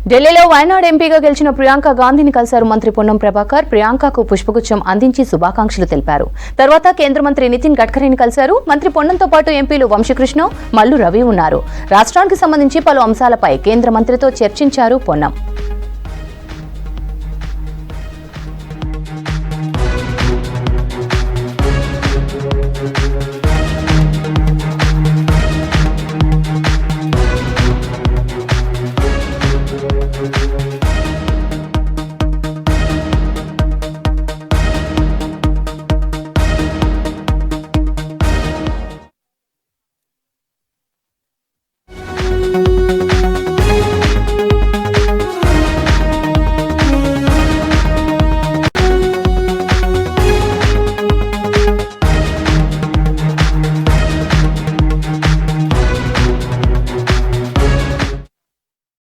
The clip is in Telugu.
ఢిల్లీలో వయనాడ్ ఎంపీగా గెలిచిన ప్రియాంక గాంధీని కలిశారు మంత్రి పొన్నం ప్రభాకర్. ప్రియాంకకు పుష్పగుచ్చం అందించి శుభాకాంక్షలు తెలిపారు. తర్వాత కేంద్ర మంత్రి నితిన్ గడ్కరీని కలిశారు. మంత్రి పొన్నంతో పాటు ఎంపీలు వంశీకృష్ణ, మల్లు రవి ఉన్నారు. రాష్ట్రానికి సంబంధించి పలు అంశాలపై కేంద్ర మంత్రితో చర్చించారు పొన్నం.